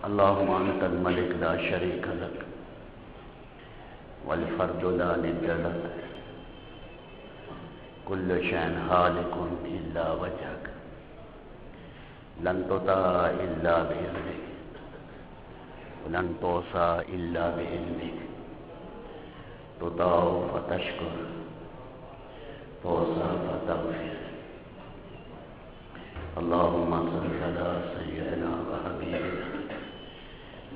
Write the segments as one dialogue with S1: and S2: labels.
S1: اللهم انت الملك لا شريك لك والفرد لا ند لك كل شيء هالك الا وجهك لن تطاع الا باذنك ولن توصى الا بعلمك تطاع فتشكر توصى فتغفر. اللهم صل على سيدنا وحبيبنا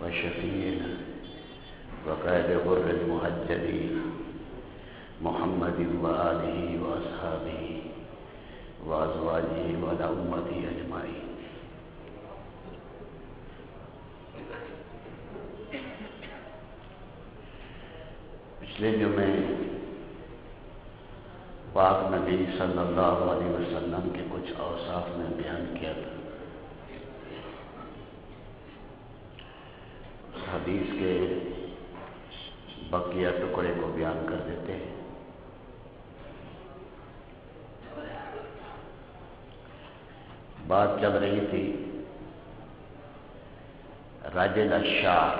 S1: وشفيعنا وقائد غر المهجرين محمد وآله وأصحابه وأزواجه وعلى أمته أجمعين. پچھلے جمعے پاک نبی صلی اللہ علیہ وسلم کے کچھ اوصاف میں بیان کیا تھا. حدیث کے بقیہ ٹکڑے کو بیان کر دیتے ہیں. بات چل رہی تھی رجل الشعر،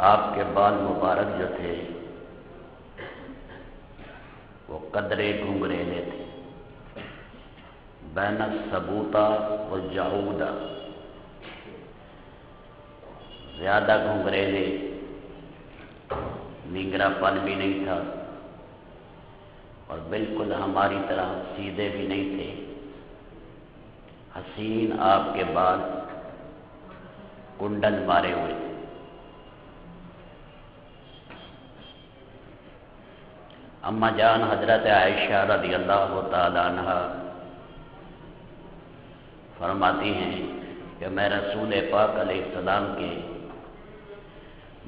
S1: آپ کے بال مبارک جو تھے وہ قدرے گھنگریلے تھے، بین الثبوتا والجعودا، زیادہ گھنگریلے، ننگرا پن بھی نہیں تھا اور بالکل ہماری طرح سیدھے بھی نہیں تھے. حسین آپ کے بال کنڈل مارے ہوئے تھے. اما جان حضرت عائشہ رضی اللہ تعالی عنہ فرماتی ہیں کہ میں رسول پاک علیہ السلام کے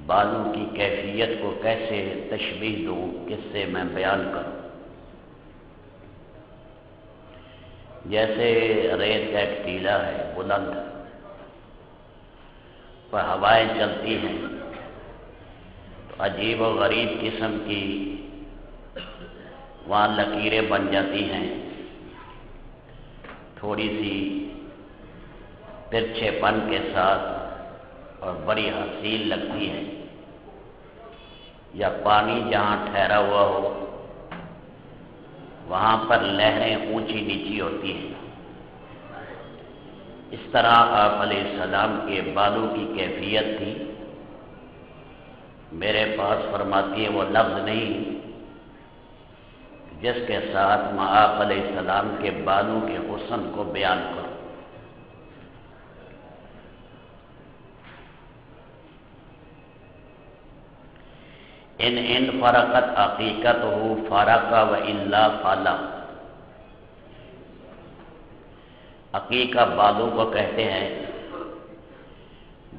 S1: بالوں کی کیفیت کو کیسے تشبیہ دوں، کس سے میں بیان کروں. جیسے ریت کا ایک ٹیلا ہے بلند، پر ہوائیں چلتی ہیں تو عجیب و غریب قسم کی وہاں لکیریں بن جاتی ہیں، تھوڑی سی ترچھے پن کے ساتھ اور بڑی حسین لگتی ہے. یا پانی جہاں ٹھہرا ہوا ہو وہاں پر لہریں اونچی نیچی ہوتی ہیں. اس طرح آپ علیہ السلام کے بالوں کی کیفیت تھی. میرے پاس فرماتی ہے وہ لفظ نہیں جس کے ساتھ میں آپ علیہ السلام کے بالوں کے حسن کو بیان کروں. ان فرقت عقیقتہ فرق و الا فلا. عقیقہ بالوں کو کہتے ہیں.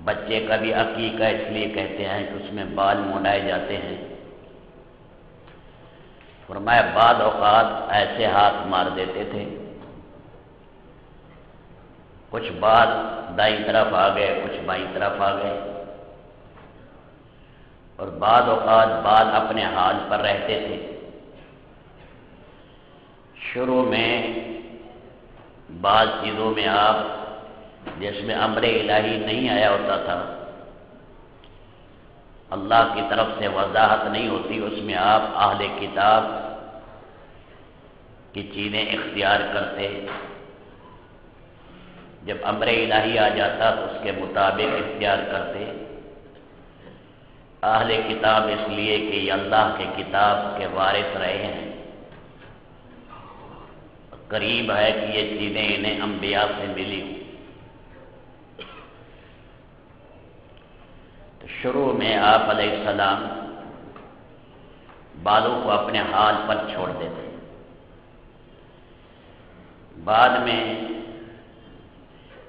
S1: بچے کا بھی عقیقہ اس لیے کہتے ہیں کہ اس میں بال منڈائے جاتے ہیں. فرمایا بعض اوقات ایسے ہاتھ مار دیتے تھے، کچھ بال دائیں طرف آ گئے کچھ بائیں طرف آ گئے، اور بعض اوقات بال اپنے حال پر رہتے تھے. شروع میں بعض چیزوں میں آپ جس میں امر الہی نہیں آیا ہوتا تھا، اللہ کی طرف سے وضاحت نہیں ہوتی، اس میں آپ اہل کتاب کی چیزیں اختیار کرتے. جب امر الہی آ جاتا تو اس کے مطابق اختیار کرتے. اہل کتاب اس لیے کہ یہ اللہ کے کتاب کے وارث رہے ہیں، قریب ہے کہ یہ چیزیں انہیں انبیاء سے ملی. تو شروع میں آپ علیہ السلام بالوں کو اپنے حال پر چھوڑ دیتے. بعد میں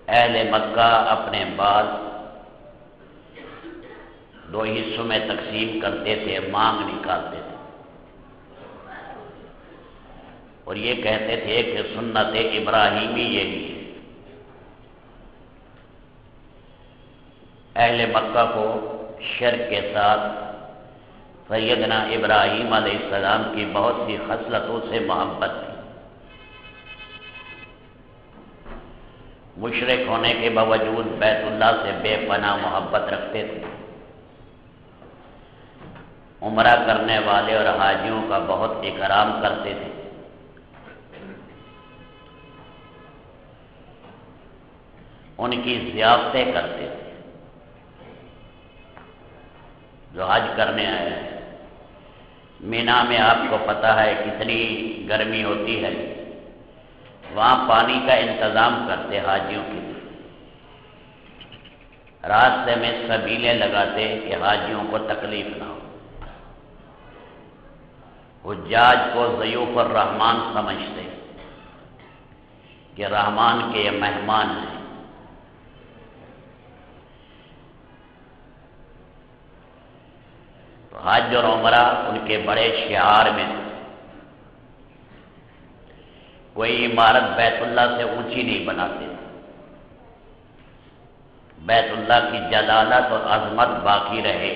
S1: اہل مکہ اپنے بال دو حصوں میں تقسیم کرتے تھے، مانگ نکالتے تھے اور یہ کہتے تھے کہ سنت ابراہیمی یہی ہے. اہل مکہ کو شرک کے ساتھ سیدنا ابراہیم علیہ السلام کی بہت سی خصلتوں سے محبت تھی. مشرک ہونے کے باوجود بیت اللہ سے بے پناہ محبت رکھتے تھے، عمرہ کرنے والے اور حاجیوں کا بہت اکرام کرتے تھے، ان کی ضیافتیں کرتے تھے۔ جو حج کرنے آئے ہیں، مینا میں آپ کو پتہ ہے کتنی گرمی ہوتی ہے، وہاں پانی کا انتظام کرتے حاجیوں کے لیے، راستے میں سبیلیں لگاتے کہ حاجیوں کو تکلیف نہ ہو۔ حجاج کو ضیوف الرحمن سمجھتے کہ رحمان کے یہ مہمان ہیں۔ تو حج اور عمرہ ان کے بڑے شعار میں تھے۔ کوئی عمارت بیت اللہ سے اونچی نہیں بناتے تھے، بیت اللہ کی جلالت اور عظمت باقی رہے۔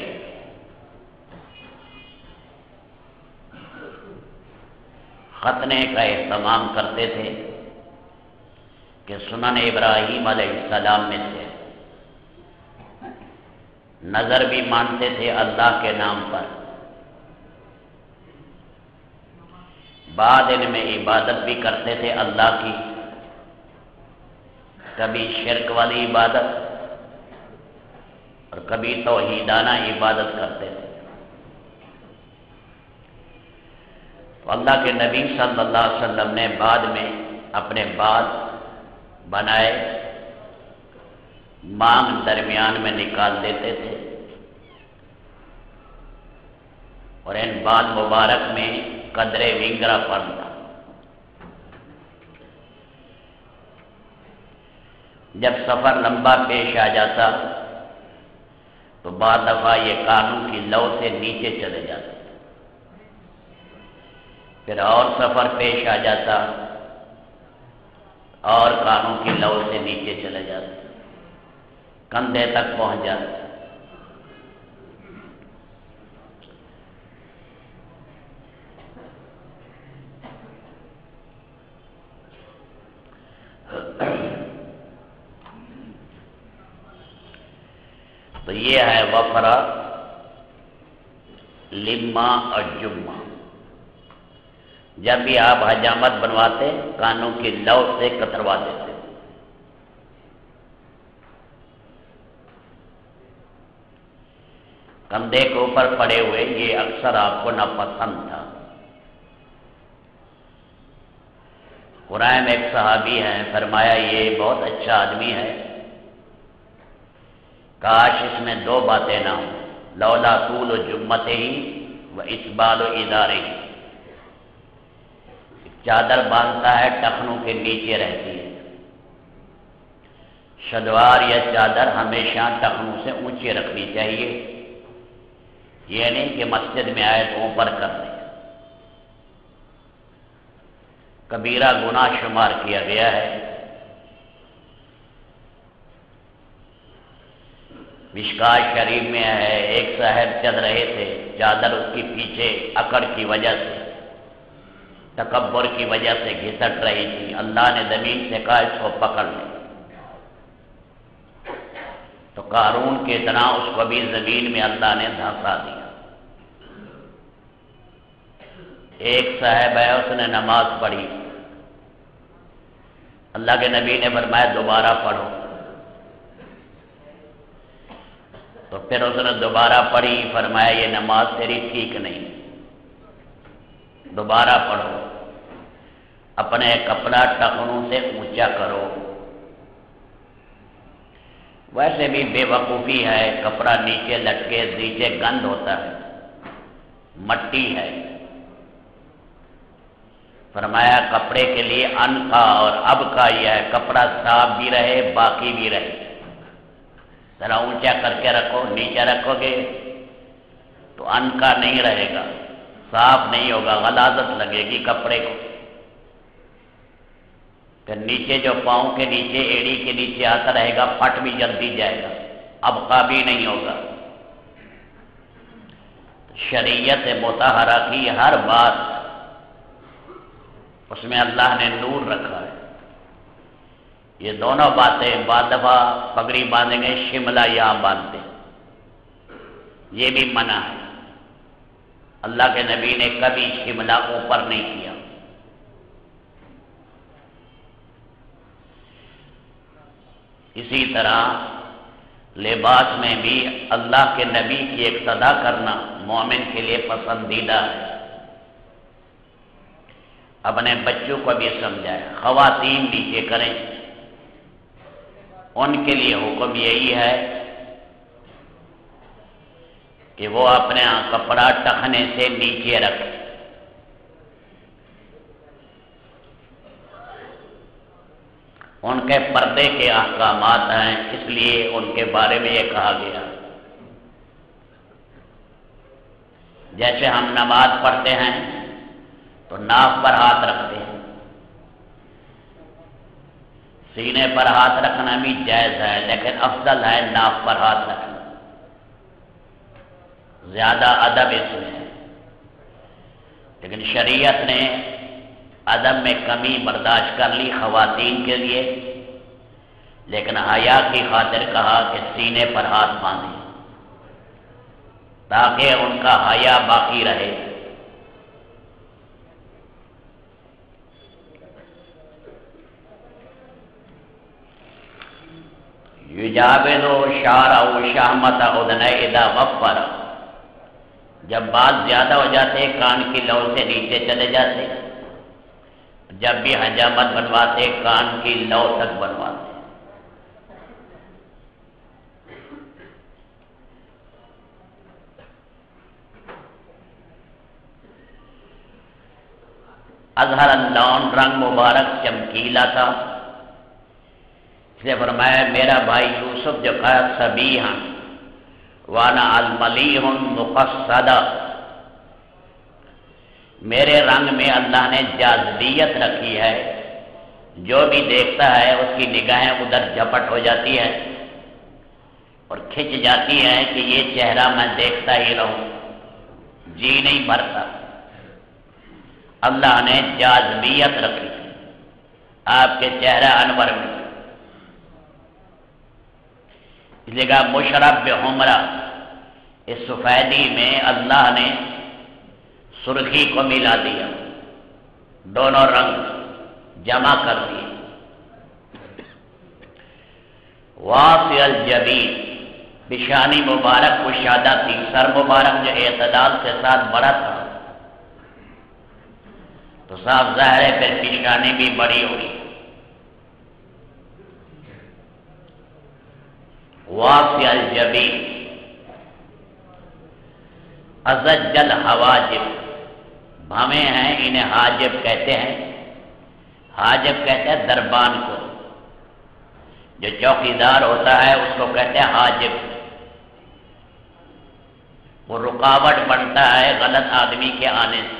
S1: ختنے کا اہتمام کرتے تھے کہ سنن ابراہیم علیہ السلام میں سے نظر بھی مانتے تھے اللہ کے نام پر، بعد ان میں عبادت بھی کرتے تھے اللہ کی، کبھی شرک والی عبادت اور کبھی توحیدانہ عبادت کرتے تھے۔ تو اللہ کے نبی صلی اللہ علیہ وسلم نے بعد میں اپنے بال بنائے، مانگ درمیان میں نکال دیتے تھے اور ان بال مبارک میں قدرے ونگرا پڑتا۔ جب سفر لمبا پیش آ جاتا تو بعض دفعہ یہ کانوں کی لو سے نیچے چلے جاتے، پھر اور سفر پیش آ جاتا اور کانوں کی لو سے نیچے چلے جاتے، کندھے تک پہنچ جاتے۔ تو یہ ہے وفرہ، لما اور جمہ۔ جب بھی آپ حجامت بنواتے کانوں کی لو سے کتروا دیتے۔ کندھے کے اوپر پڑے ہوئے یہ اکثر آپ کو ناپسند تھا۔ قرآن میں ایک صحابی ہیں، فرمایا یہ بہت اچھا آدمی ہے، کاش اس میں دو باتیں نہ ہوں، لولا طول جمتہ ہی و اسبال ادارہ ہی۔ چادر باندھتا ہے ٹخنوں کے نیچے رہتی ہے، شلوار یا چادر ہمیشہ ٹخنوں سے اونچے رکھنی چاہیے، یہ نہیں کہ مسجد میں آئے تو اوپر کر دیں۔ کبیرہ گناہ شمار کیا گیا ہے۔ مشکات شریف میں ہے، ایک صاحب چل رہے تھے، چادر اس کی پیچھے اکڑ کی وجہ سے، تکبر کی وجہ سے گھسٹ رہی تھی، اللہ نے زمین سے کہا اس کو پکڑ لیں، تو قارون کی طرح اس کو بھی زمین میں اللہ نے دھانسا دیا۔ ایک صاحب ہے، اس نے نماز پڑھی، اللہ کے نبی نے فرمایا دوبارہ پڑھو، تو پھر اس نے دوبارہ پڑھی، فرمایا یہ نماز تیری ٹھیک نہیں، دوبارہ پڑھو، اپنے کپڑا ٹخنوں سے اونچا کرو۔ ویسے بھی بے وقوفی ہے، کپڑا نیچے لٹکے، نیچے گند ہوتا ہے، مٹی ہے۔ فرمایا کپڑے کے لیے ان کا اور اب کا یہ ہے، کپڑا صاف بھی رہے باقی بھی رہے، ذرا اونچا کر کے رکھو، نیچے رکھو گے تو ان کا نہیں رہے گا، صاف نہیں ہوگا، غلاظت لگے گی کپڑے کو، پھر نیچے جو پاؤں کے نیچے ایڑی کے نیچے آتا رہے گا پھٹ بھی جلدی جائے گا، ابقا بھی نہیں ہوگا۔ شریعت مطہرہ کی ہر بات اس میں اللہ نے نور رکھا ہے۔ یہ دونوں باتیں بعض دفعہ پگڑی باندھیں گے شملہ یہاں باندھتے، یہ بھی منع ہے۔ اللہ کے نبی نے کبھی شملہ اوپر نہیں کیا۔ اسی طرح لباس میں بھی اللہ کے نبی کی اقتدا کرنا مومن کے لیے پسندیدہ ہے۔ اپنے بچوں کو بھی سمجھائے، خواتین نیچے کریں، ان کے لیے حکم یہی ہے کہ وہ اپنے کپڑا ٹخنے سے نیچے رکھیں۔ ان کے پردے کے احکامات ہیں، اس لیے ان کے بارے میں یہ کہا گیا۔ جیسے ہم نماز پڑھتے ہیں تو ناف پر ہاتھ رکھتے ہیں، سینے پر ہاتھ رکھنا بھی جائز ہے، لیکن افضل ہے ناف پر ہاتھ رکھنا، زیادہ ادب اس میں ہے۔ لیکن شریعت نے ادب میں کمی برداشت کر لی خواتین کے لیے، لیکن حیا کی خاطر کہا کہ سینے پر ہاتھ باندھیں تاکہ ان کا حیا باقی رہے۔ یجابدو شعرہ شہمۃ اذنہ اذا وفر، جب بال زیادہ ہو جاتے کان کی لو سے نیچے چلے جاتے، جب بھی حجامت بنواتے کان کی لو تک بنواتے۔ اظہر اللون، رنگ مبارک چمکیلا تھا، اس نے فرمایا میرا بھائی یوسف جو کہا صبیحا وانا الملیح مقصدہ، میرے رنگ میں اللہ نے جاذبیت رکھی ہے، جو بھی دیکھتا ہے اس کی نگاہیں ادھر جھپٹ ہو جاتی ہے اور کھنچ جاتی ہے کہ یہ چہرہ میں دیکھتا ہی رہوں، جی نہیں بھرتا۔ اللہ نے جاذبیت رکھی آپ کے چہرہ انور میں، اس لیے کہا مشرب بحمرہ، اس سفیدی میں اللہ نے سرخی کو ملا دیا، دونوں رنگ جمع کر دیے۔ واسع الجبین، پیشانی مبارک کشادہ تھی، سر مبارک جو اعتدال کے ساتھ بڑا تھا، تو صاف ظاہر ہے پھر پیشانی بھی بڑی ہوئی۔ واسع الجبین ازج الحواجب، بھویں ہیں انہیں حاجب کہتے ہیں، حاجب کہتے ہیں دربان کو، جو چوکیدار ہوتا ہے اس کو کہتے ہیں حاجب، وہ رکاوٹ بنتا ہے غلط آدمی کے آنے سے،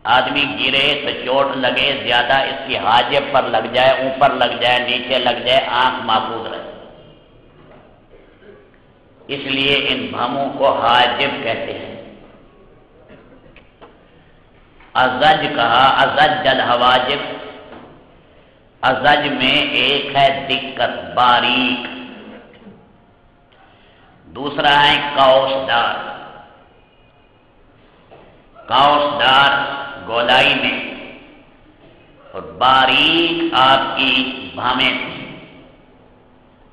S1: آدمی گرے تو چوٹ لگے زیادہ اس کی حاجب پر لگ جائے، اوپر لگ جائے، نیچے لگ جائے، آنکھ محفوظ رہے، اس لیے ان بھووں کو حاجب کہتے ہیں۔ ازج کہا، ازج الحواجب، ازج میں ایک ہے دقت باریک، دوسرا ہے قوسدار، قوسدار گولائی میں اور باریک آپ کی بھویں تھی۔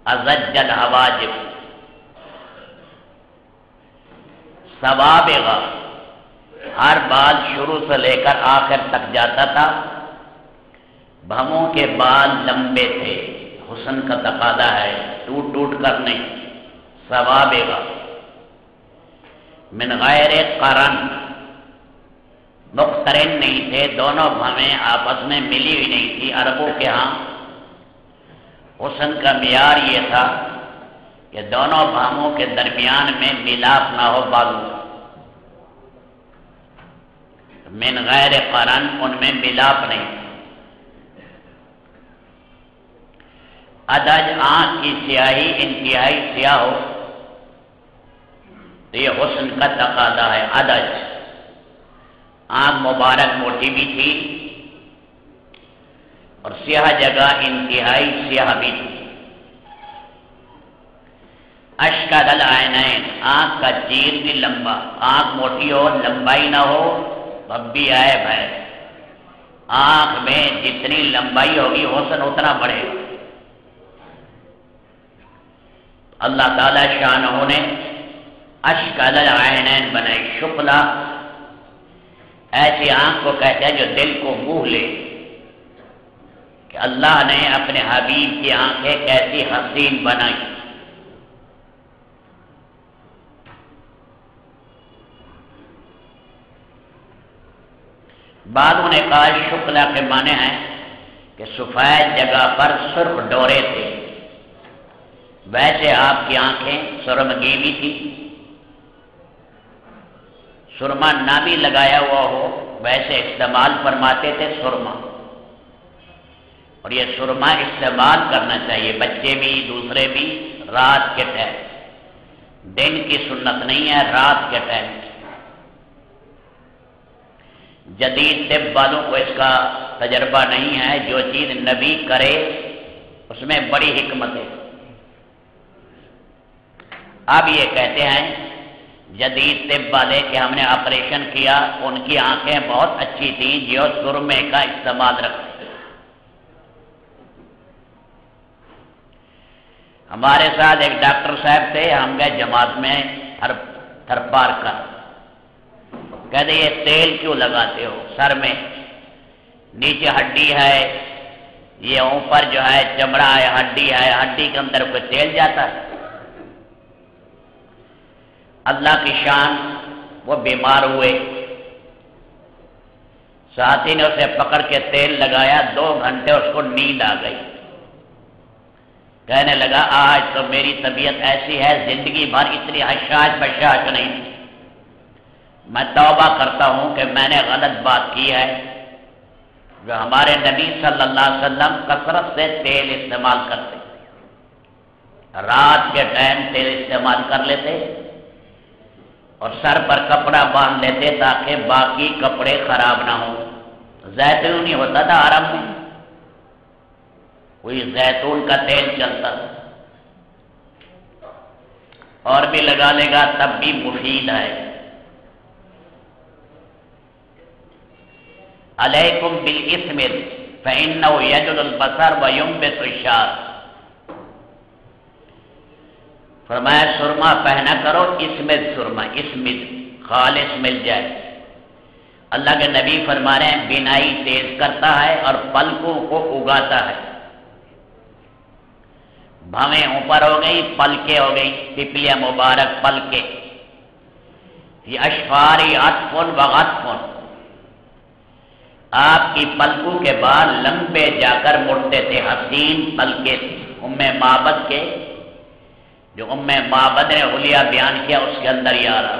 S1: ازج الحواجب سوابغ، ہر بال شروع سے لے کر آخر تک جاتا تھا، بھووں کے بال لمبے تھے، حسن کا تقاضا ہے، ٹوٹ ٹوٹ کر نہیں، سوابغ من غیر قرن، مقترن نہیں تھے، دونوں بھویں آپس میں ملی ہوئی نہیں تھی۔ عربوں کے ہاں حسن کا معیار یہ تھا کہ دونوں بھووں کے درمیان میں ملاپ نہ ہو، بالوں من غیر قرن، ان میں ملاپ نہیں۔ ادج، آنکھ کی سیاہی انتہائی سیاہ ہو تو یہ حسن کا تقاضا ہے۔ ادج، آنکھ مبارک موٹی بھی تھی، اور سیاہ جگہ انتہائی سیاہ بھی تھی۔ اشکد العینین، آنکھ کا چیر بھی لمبا، آنکھ موٹی ہو لمبائی نہ ہو تب بھی عیب ہے۔ آنکھ میں جتنی لمبائی ہوگی حسن اتنا بڑھے گا۔ اللہ تعالی شانہ نے اشکد العینین بنائی، شکلا ایسی آنکھ کو کہتے ہیں جو دل کو موہ لے، کہ اللہ نے اپنے حبیب کی آنکھیں کیسی حسین بنائی۔ بعضوں نے کہا شکلا کے معنی ہیں کہ سفید جگہ پر سرخ ڈورے تھے، ویسے آپ کی آنکھیں سرمگی بھی تھی، سرما نہ بھی لگایا ہوا ہو ویسے استعمال فرماتے تھے سرما، اور یہ سرما استعمال کرنا چاہیے بچے بھی دوسرے بھی رات کے ٹائم، دن کی سنت نہیں ہے، رات کے ٹائم۔ جدید طب والوں کو اس کا تجربہ نہیں ہے، جو چیز نبی کرے اس میں بڑی حکمت ہے۔ اب یہ کہتے ہیں جدید طب والے کہ ہم نے آپریشن کیا، ان کی آنکھیں بہت اچھی تھیں جو سرمے کا استعمال رکھتے۔ ہمارے ساتھ ایک ڈاکٹر صاحب تھے، ہم گئے جماعت میں تھر پار کر، کہتے یہ تیل کیوں لگاتے ہو سر میں؟ نیچے ہڈی ہے، یہ اوپر جو ہے چمڑا ہے، ہڈی ہے، ہڈی کے اندر کوئی تیل جاتا ہے؟ اللہ کی شان، وہ بیمار ہوئے، ساتھی نے اسے پکڑ کے تیل لگایا، 2 گھنٹے اس کو نیند آ گئی، کہنے لگا آج تو میری طبیعت ایسی ہے زندگی بھر اتنی حشاش بشاش نہیں تھی، میں توبہ کرتا ہوں کہ میں نے غلط بات کی ہے۔ جو ہمارے نبی صلی اللہ علیہ وسلم کثرت سے تیل استعمال کرتے، رات کے ٹائم تیل استعمال کر لیتے اور سر پر کپڑا باندھ لیتے تاکہ باقی کپڑے خراب نہ ہوں۔ زیتون نہیں ہوتا تھا عرب میں، کوئی زیتون کا تیل چلتا تھا، اور بھی لگا لے گا تب بھی مفید ہے۔ علیکم بالاسمر فإنه یجل البصر وینبت الشعر، فرمایا سرما پہنا کرو، اسمد سرما، اسمد خالص مل جائے۔ اللہ کے نبی فرما رہے ہیں بینائی تیز کرتا ہے اور پلکوں کو اگاتا ہے۔ بھویں اوپر ہو گئی، پلکیں ہو گئی، پپلیاں مبارک پلکیں، یہ اشفاری عطف و غطف، آپ کی پلکوں کے بعد لمبے جا کر مڑتے تھے، حسین پلکیں تھے۔ ام معبد کے جو ام معبد نے حلیہ بیان کیا اس کے اندر یہ آ رہا،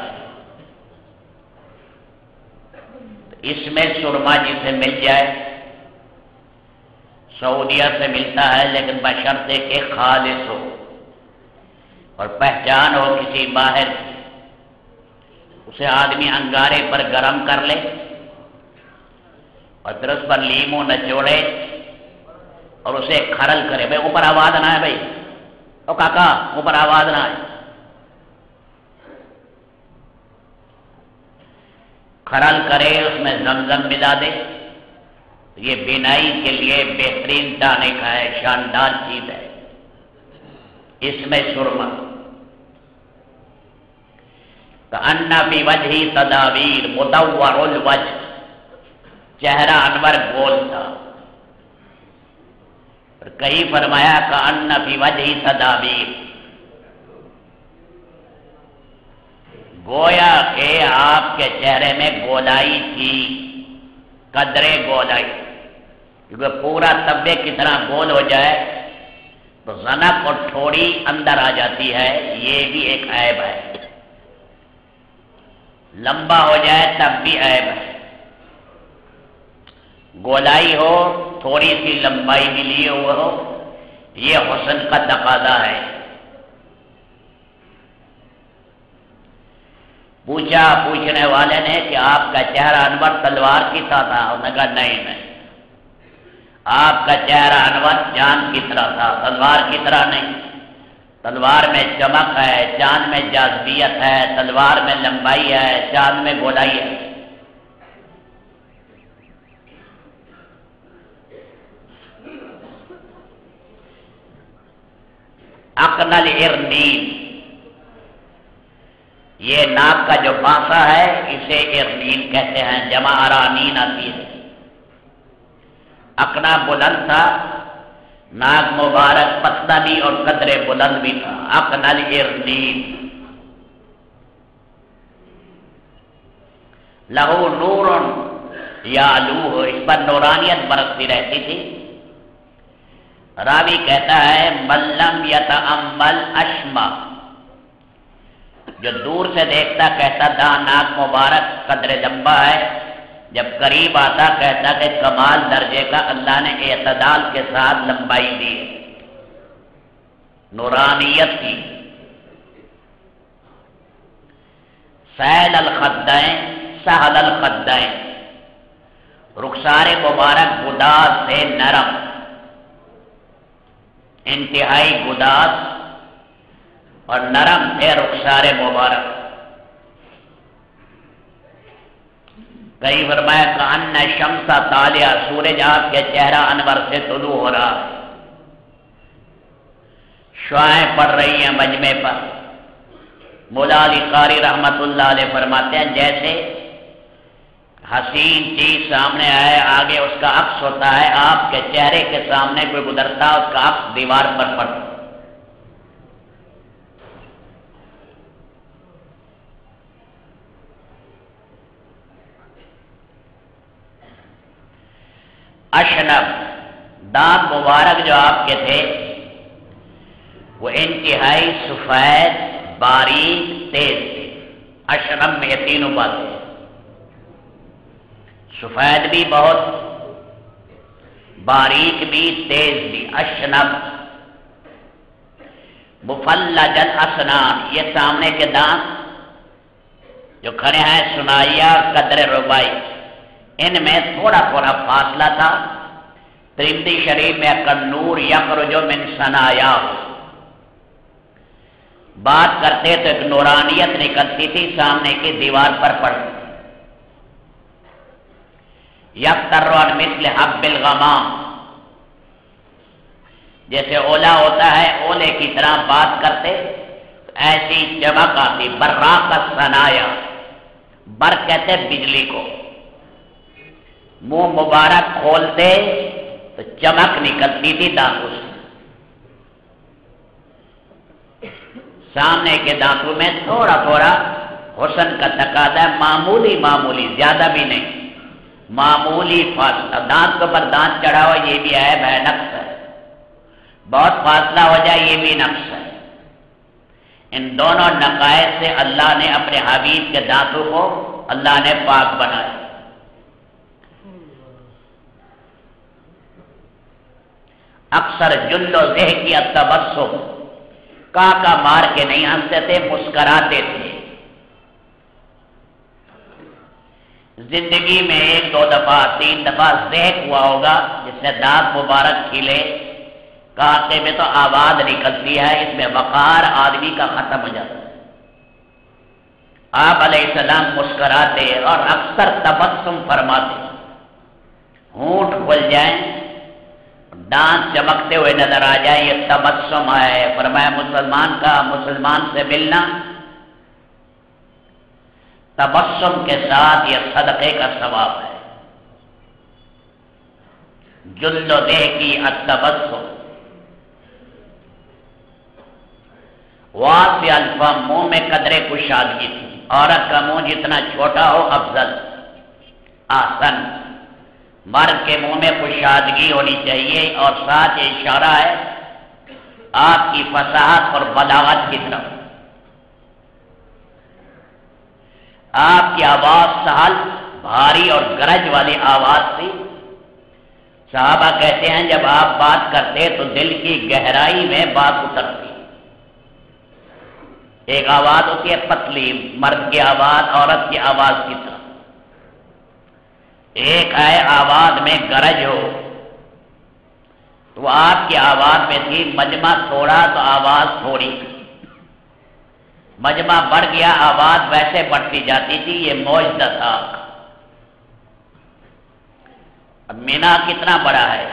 S1: اس میں سرما جسے مل جائے، سعودیہ سے ملتا ہے لیکن بشرطے کہ خالص ہو اور پہچان ہو کسی باہر، اسے آدمی انگارے پر گرم کر لے اور پھر اس پر لیمو نچوڑے اور اسے کھرل کرے۔ بھائی اوپر آواز نہ ہے، بھائی او کاکا اوپر آواز نہ ہے، کھرل کرے، اس میں زمزم ملا دے۔ یہ بینائی کے لیے بہترین ٹانک ہے، شاندار چیز ہے، اس میں سرما۔ کأن فی وجہی تدابیر مدور الوجہ، چہرہ انور گول تھا، اور کہیں فرمایا کأن فی وجہی تدابیر، گویا کہ آپ کے چہرے میں گولائی تھی، قدرے گولائی، کیونکہ پورا تبے کی طرح گول ہو جائے تو زنک اور ٹھوڑی اندر آ جاتی ہے، یہ بھی ایک عیب ہے، لمبا ہو جائے تب بھی عیب ہے، گولائی ہو تھوڑی سی لمبائی بھی لیے ہوئے ہو، یہ حسن کا تقاضا ہے۔ پوچھا پوچھنے والے نے کہ آپ کا چہرہ انور تلوار کی طرح تھا، انہوں نے کہا نہیں، آپ کا چہرہ انور چاند کی طرح تھا، تلوار کی طرح نہیں۔ تلوار میں چمک ہے، چاند میں جاذبیت ہے، تلوار میں لمبائی ہے، چاند میں گولائی ہے۔ اقنل ارنین، یہ ناک کا جو پاسا ہے اسے ارنین کہتے ہیں، جمع ارانین آتی ہے۔ اقنا بلند تھا، ناک مبارک پتلا بھی اور قدرے بلند بھی تھا، اقنل ارنین۔ لہو نور یعلوہ، اس پر نورانیت برستی رہتی تھی۔ راوی کہتا ہے من لم یتأمل اشما، جو دور سے دیکھتا کہتا تھا ناک مبارک قدر لمبا ہے، جب قریب آتا کہتا کہ کمال درجے کا اللہ نے اعتدال کے ساتھ لمبائی دی ہے، نورانیت کی۔ سہل الخدین، سہل الخدین، رخسار مبارک گداز سے نرم، انتہائی گداز اور نرم تھے رخسار مبارک۔ کئی فرمایا کأن شمس طالعہ، سورج آپ کے چہرہ انور سے طلوع ہو رہا ہے، شعائیں پڑ رہی ہیں مجمع پر۔ مولا علی قاری رحمت اللہ علیہ فرماتے ہیں جیسے حسین چیز سامنے آئے آگے اس کا عکس ہوتا ہے، آپ کے چہرے کے سامنے کوئی گزرتا اس کا عکس دیوار پر پڑتا۔ اشنب، دانت مبارک جو آپ کے تھے وہ انتہائی سفید، باریک، تیز تھے۔ اشنب میں یہ تینوں باتیں، سفید بھی بہت، باریک بھی، تیز بھی۔ اشنب مفلج الاسنان، یہ سامنے کے دانت جو کھڑے ہیں سنائیا قدر ربائی، ان میں تھوڑا تھوڑا فاصلہ تھا۔ ترمذی شریف میں کنور یخرج من ثنایا، بات کرتے تو ایک نورانیت نکلتی تھی سامنے کی دیوار پر پڑتی۔ یقطر عن مثل حب الغمام، جیسے اولا ہوتا ہے اولے کی طرح بات کرتے ایسی چمک آتی۔ براق الثنایا، برق کہتے بجلی کو، منہ مبارک کھولتے تو چمک نکلتی تھی دانتوں سے۔ سامنے کے دانتوں میں تھوڑا تھوڑا حسن کا تقاضا ہے، معمولی معمولی، زیادہ بھی نہیں، معمولی فاصلہ۔ دانت کے اوپر دانت چڑھا ہوا یہ بھی عیب ہے، نقص ہے، بہت فاصلہ ہو جائے یہ بھی نقص ہے۔ ان دونوں نقائص سے اللہ نے اپنے حبیب کے دانتوں کو اللہ نے پاک بنایا۔ اکثر جل و ذہ کی التبسم، کا مار کے نہیں ہنستے تھے، مسکراتے تھے۔ زندگی میں ایک دو دفعہ تین دفعہ ضحک ہوا ہوگا جس سے دانت مبارک کھلے، کانٹے میں تو آواز نکلتی ہے، اس میں وقار آدمی کا ختم ہو جاتا ہے۔ آپ علیہ السلام مسکراتے اور اکثر تبسم فرماتے، ہونٹ کھل جائیں، دانت چمکتے ہوئے نظر آ جائے، یہ تبسم ہے۔ فرمایا مسلمان کا مسلمان سے ملنا تبسم کے ساتھ یہ صدقے کا ثواب ہے۔ جل و دہ کی التبسم، واسع الفم، منہ میں قدرے کشادگی تھی، عورت کا منہ جتنا چھوٹا ہو افضل، احسن۔ مرد کے منہ میں کشادگی ہونی چاہیے، اور ساتھ یہ اشارہ ہے آپ کی فصاحت اور بلاغت کی طرف۔ آپ کی آواز سہل، بھاری اور گرج والی آواز تھی۔ صحابہ کہتے ہیں جب آپ بات کرتے تو دل کی گہرائی میں بات اترتی۔ ایک آواز ہوتی ہے پتلی، مرد کی آواز عورت کی آواز کی طرح، ایک ہے آواز میں گرج ہو، تو آپ کی آواز میں تھی، مجمع تھوڑا تو آواز تھوڑی، مجمع بڑھ گیا آواز ویسے بڑھتی جاتی تھی، یہ معجزہ تھا۔ اب مینا کتنا بڑا ہے،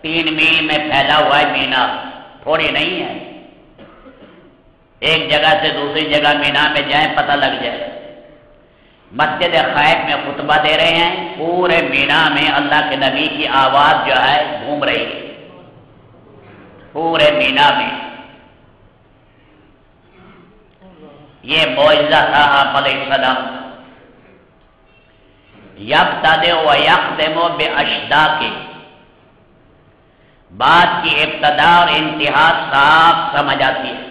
S1: 3 میل میں پھیلا ہوا ہے مینا، تھوڑی نہیں ہے۔ ایک جگہ سے دوسری جگہ مینا میں جائیں پتہ لگ جائے۔ مسجد خیف میں خطبہ دے رہے ہیں، پورے مینا میں اللہ کے نبی کی آواز جو ہے گھوم رہی ہے، پورے مینا میں۔ یہ معجزہ تھا آپ علیہ السلام۔ یبتدئ و یختم باشداق، بات کی ابتدا اور انتہا صاف سمجھ آتی ہے،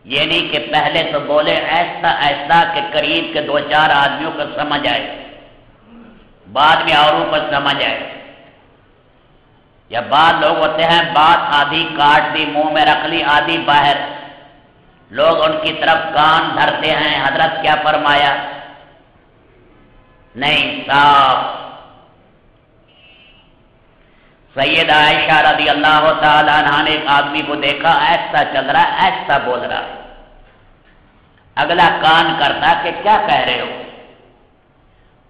S1: یہ نہیں کہ پہلے تو بولے ایسا ایسا کہ قریب کے 2-4 آدمیوں کو سمجھ آئے، بعد میں اوروں کو سمجھ آئے۔ یا بعض لوگ ہوتے ہیں بات آدھی کاٹ دی منہ میں رکھ لی آدھی باہر، لوگ ان کی طرف کان دھرتے ہیں، حضرت کیا فرمایا؟ نہیں، صاف۔ سید عائشہ رضی اللہ تعالی عنہ نے ایک آدمی کو دیکھا ایسا چل رہا ہے، ایسا بول رہا ہے، اگلا کان کرتا کہ کیا کہہ رہے ہو؟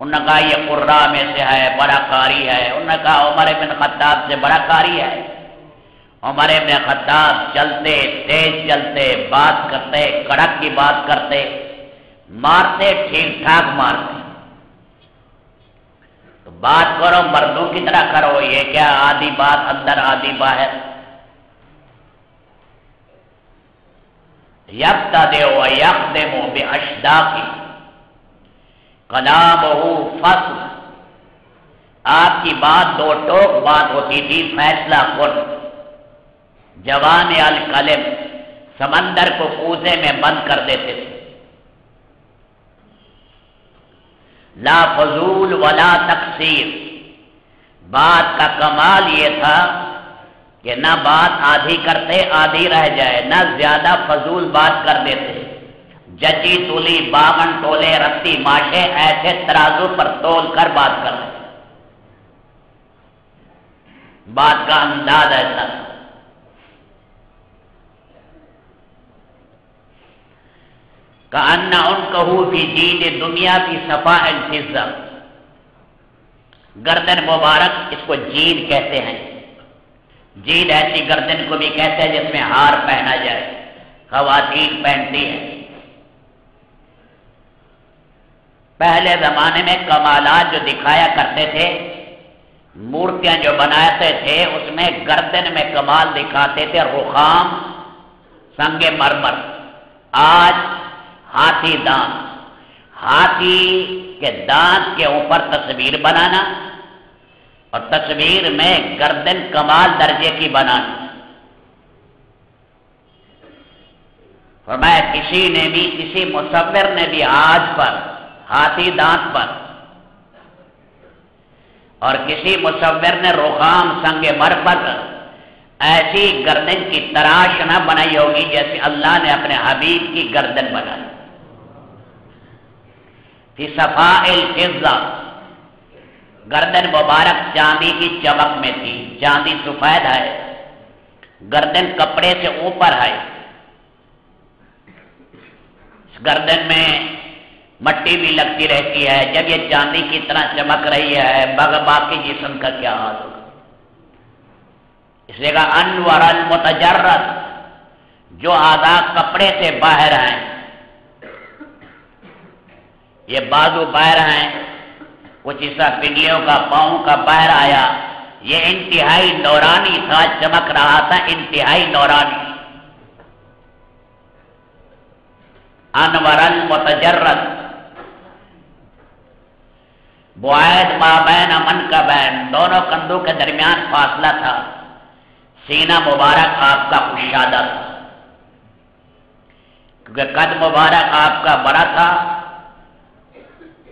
S1: انہوں نے کہا یہ قراء میں سے ہے، بڑا قاری ہے۔ انہوں نے کہا عمر بن خطاب سے بڑا قاری ہے؟ عمر بن خطاب چلتے، تیز چلتے، بات کرتے، کڑک کی بات کرتے، مارتے ٹھیک ٹھاک مارتے۔ تو بات کرو مردوں کی طرح کرو، یہ کیا آدھی بات اندر آدھی باہر؟ یبتدئ و یختم باشداق کلامہ فصل، آپ کی بات 2 ٹوک بات ہوتی تھی، فیصلہ کن۔ جوان الکلم، سمندر کو کوزے میں بند کر دیتے تھے۔ لا فضول ولا تقصیر، بات کا کمال یہ تھا کہ نہ بات آدھی کرتے آدھی رہ جائے، نہ زیادہ فضول بات کر دیتے۔ جچی تولی 52 تولے رتی ماشے، ایسے ترازو پر تول کر بات کر رہے، بات کا انداز ایسا تھا۔ کأن عنقہ فی جید دنیا فی صفاء الفضہ، گردن مبارک اس کو جید کہتے ہیں۔ جید ایسی گردن کو بھی کہتے ہیں جس میں ہار پہنا جائے، خواتین پہنتی ہیں۔ پہلے زمانے میں کمالات جو دکھایا کرتے تھے، مورتیاں جو بناتے تھے، اس میں گردن میں کمال دکھاتے تھے، رخام، سنگ مرمر۔ آج ہاتھی دانت، ہاتھی کے دانت کے اوپر تصویر بنانا اور تصویر میں گردن کمال درجے کی بنانا۔ فرمایا کسی نے بھی، کسی مصور نے بھی آج پر ہاتھی دانت پر اور کسی مصور نے رخام سنگ مرمر پر ایسی گردن کی تراش نہ بنائی ہوگی جیسے اللہ نے اپنے حبیب کی گردن بنائی۔ فی صفاء الفضہ، گردن مبارک چاندی کی چمک میں تھی، چاندی سفید ہے، گردن کپڑے سے اوپر ہے، اس گردن میں مٹی بھی لگتی رہتی ہے، جب یہ چاندی کی طرح چمک رہی ہے، باقی جسم کا کیا حال ہوگا؟ اس لیے کہا انور المتجرد، جو اعضاء کپڑے سے باہر ہیں، یہ بازو باہر ہیں، کچھ حصہ پنڈلیوں کا، پاؤں کا باہر آیا، یہ انتہائی نورانی تھا، چمک رہا تھا، انتہائی نورانی۔ انور المتجرد، بعید ما بین منکبین، دونوں کندھوں کے درمیان فاصلہ تھا، سینہ مبارک آپ کا کشادہ تھا، کیونکہ قد مبارک آپ کا بڑا تھا۔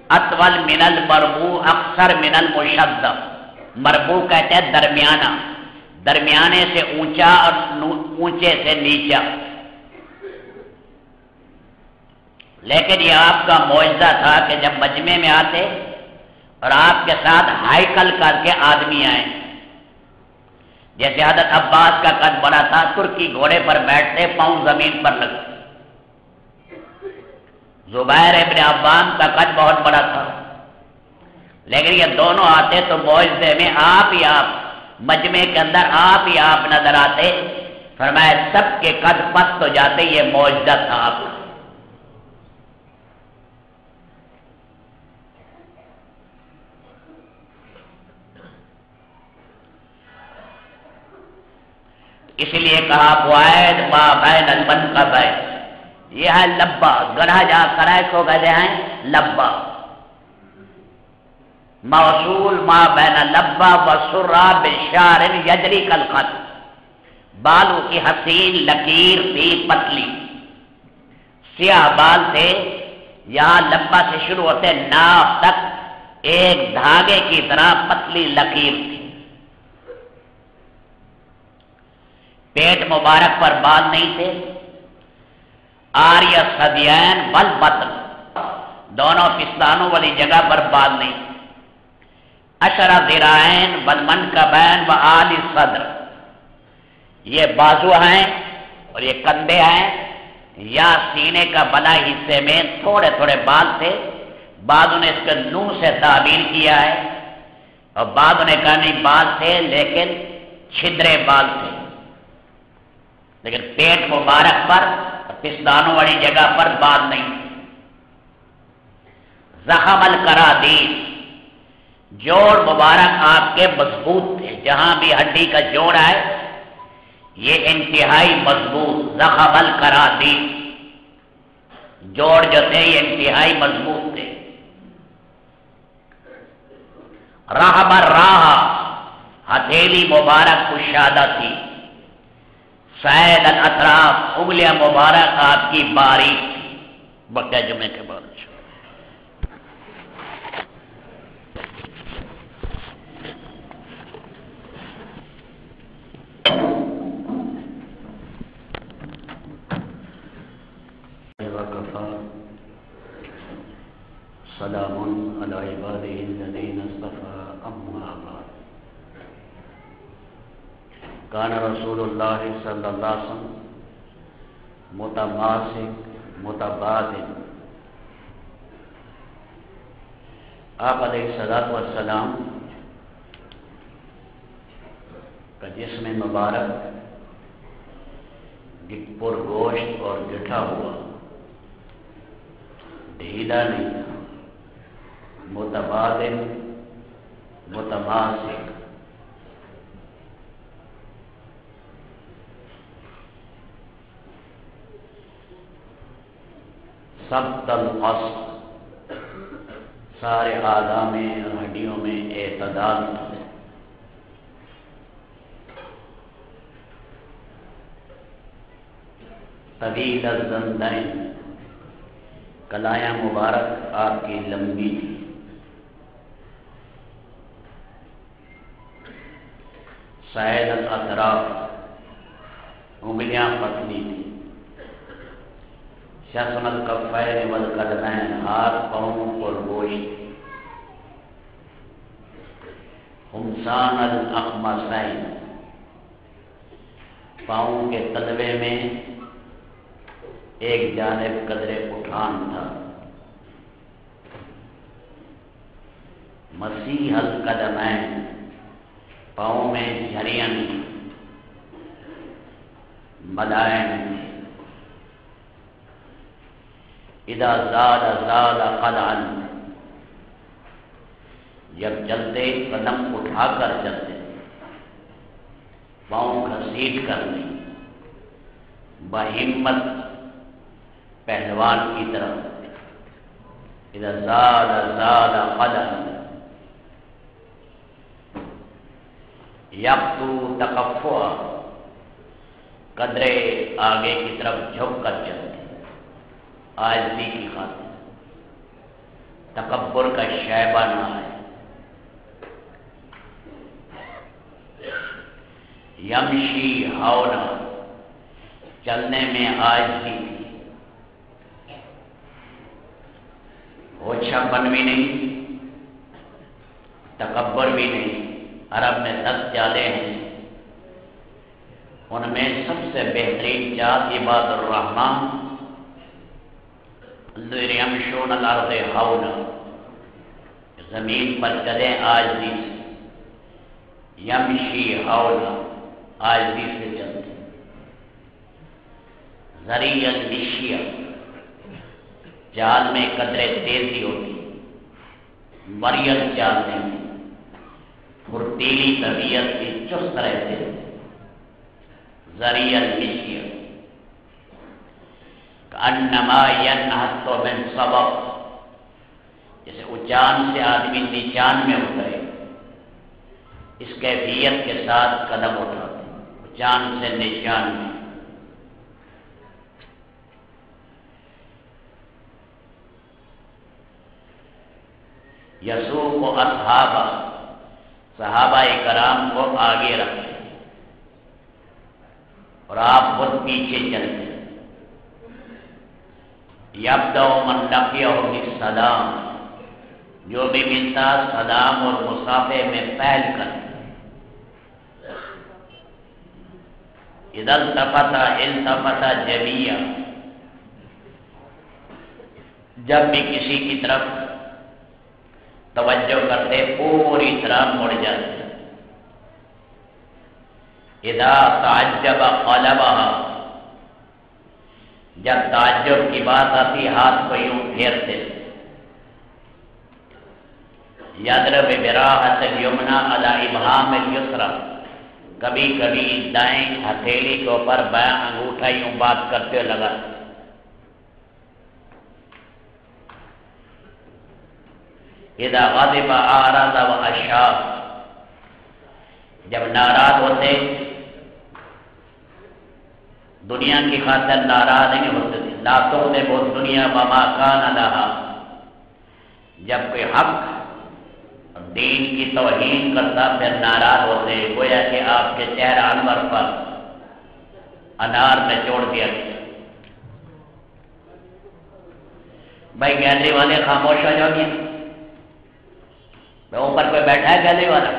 S1: اطول من المربوع اقصر من المشدد، مربوع کہتے ہیں درمیانہ، درمیانے سے اونچا اور اونچے سے نیچا۔ لیکن یہ آپ کا معجزہ تھا کہ جب مجمع میں آتے اور آپ کے ساتھ ہائیکل کر کے آدمی آئے، جیسے حضرت عباس کا قد بڑا تھا، ترکی گھوڑے پر بیٹھتے، پاؤں زمین پر لگتے۔ زبیر ابن عوام کا قد بہت بڑا تھا، لیکن یہ دونوں آتے تو معجزے میں آپ ہی آپ، مجمع کے اندر آپ ہی آپ نظر آتے۔ فرمایا سب کے قد پست ہو جاتے، یہ معجزہ تھا آپ کا۔ اسی لیے کہا بوائد ما بین المنقبین، یہ ہے لبا، گڑھا جا کرائے کو کہتے ہیں لبا، موصول ما بین لبا و سرا بشار یجری کالخط، بالوں کی حسین لکیر تھی پتلی، سیاہ بال تھے، یہاں لبا سے شروع ہوتے ناف تک ایک دھاگے کی طرح پتلی لکیر تھی۔ پیٹ مبارک پر بال نہیں تھے، آریہ صدیین بل بطن، دونوں پستانوں والی جگہ پر بال نہیں، اشرا ذراعین بل منکبین و آلی صدر، یہ بازو ہیں اور یہ کندھے ہیں، یا سینے کا بلا حصے میں تھوڑے تھوڑے بال تھے۔ بعضوں نے اس کے نو سے تعبیر کیا ہے اور بعضوں نے کہا نہیں بال تھے لیکن چھدرے بال تھے، لیکن پیٹ مبارک پر پستانوں والی جگہ پر بال نہیں۔ زخم الکرادیس، جوڑ مبارک آپ کے مضبوط تھے، جہاں بھی ہڈی کا جوڑ ہے یہ انتہائی مضبوط، زخم الکرادیس، جوڑ جو تھے یہ انتہائی مضبوط تھے۔ رحم الراہ، ہتھیلی مبارک کشادہ تھی۔ سعید الاطراف، انگلیاں مبارک آپ کی باریک تھی۔ بقیہ جمعے کے بعد سلام علی عباده الذین اصطفى اما بعد۔ کان رسول اللہ صلی اللہ علیہ وسلم متماسک متبادل، آپ علیہ الصلوۃ والسلام کا جسم مبارک پر گوشت اور گٹھا ہوا، ڈھیلا نہیں تھا، متبادل متماسک۔ سبت القصد، سارے اعضاء میں اور ہڈیوں میں اعتدال تھا۔ طویل الزندین، کلایاں مبارک آپ کی لمبی تھی۔ سعید الاطراف، انگلیاں پتلی تھی۔ شسن الکفین والقدمین، ہاتھ پاؤں اور گوشت۔ خمسان الاخمصین، پاؤں کے تلوے میں ایک جانب قدرے اٹھان تھا۔ مسیح القدمین، پاؤں میں جھریاں نہیں، ملائم تھے۔ اذا زاد زاد قدعا، جب چلتے قدم اٹھا کر چلتے، پاؤں گھسیٹ کر نہیں، بہمت پہلوان کی طرح۔ اذا زاد زاد قدعا، یقتو تکفوا، قدرے آگے کی طرف جھک کر چلتے، عاجزی کی خاطر، تکبر کا شیبہ نہ آئے۔ یمشی ہونا، چلنے میں عاجزی تھی، ہوچا پن بھی نہیں، تکبر بھی نہیں۔ عرب میں 10 چالیں ہیں، ان میں سب سے بہترین جات عباد الرحمن الذین یمشون علی الارض ہونا، زمین پر چلیں عاجزی سے، یمشی ہونا، عاجزی سے چلتے، ذریع المشیہ، چال میں قدرے تیزی ہوتی، مریل چالنے میں، پھرتیلی طبیعت کی چست رہتے، ذریع المشیہ، کأنما ینحط من سبق، جیسے اچان سے آدمی نیچان میں اترے، اس کیفیت کے ساتھ قدم اٹھاتے، اچان سے نیچان میں۔ یسوق اصحابہ، صحابہ کرام کو آگے رکھتے اور آپ خود پیچھے چلتے۔ یبدأ من لقیہ بالسلام، جو بھی ملتا سلام اور مصافحے میں پہل کرتے۔ اذا التفت جمیعا، جب بھی کسی کی طرف توجہ کرتے پوری طرح مڑ جاتے۔ اذا تعجب قلبها، جب تعجب کی بات آتی ہاتھ کو یوں پھیرتے۔ یضرب براحۃ الیمنی علی ابہام الیسری، کبھی کبھی دائیں ہتھیلی کے اوپر بایاں انگوٹھا یوں بات کرتے لگا۔ اذا غضب اعرض واشار، جب ناراض ہوتے دنیا کی خاطر ناراض نہیں ہوتے تھے، لا تغضب الدنیا وما کان لها، جب کوئی حق دین کی توہین کرتا پھر ناراض ہوتے، گویا کہ آپ کے چہرہ انور پر انار نچوڑ دیا گیا۔ بھائی گیلری والے خاموش ہو جاؤ گے، میں اوپر کوئی بیٹھا ہے گیلری والا؟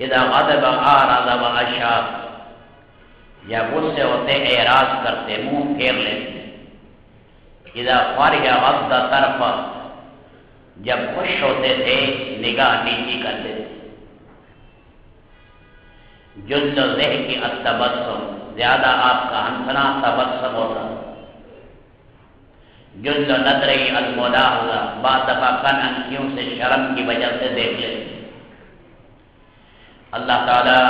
S1: اذا غضب اعرض واشار، یا غصے ہوتے اعراض کرتے، منہ پھیر لیتے۔ اذا فرح غض طرفا، جب خوش ہوتے تھے نگاہ نیچی کرتے تھے۔ جل ضحک التبسم، زیادہ آپ کا ہنسنا تبسم ہوتا۔ جل نظری الملاحظہ، بعض دفعہ کن انکیوں سے شرم کی وجہ سے دیکھ لیتے۔ اللہ تعالی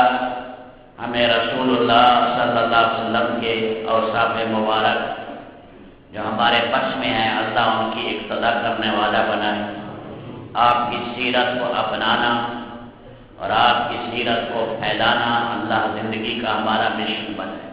S1: ہمیں رسول اللہ صلی اللہ علیہ وسلم کے اوصاف مبارک جو ہمارے بس میں ہیں، اللہ ان کی اقتدا کرنے والا بنائے۔ آپ کی سیرت کو اپنانا اور آپ کی سیرت کو پھیلانا اللہ زندگی کا ہمارا مشن بنے۔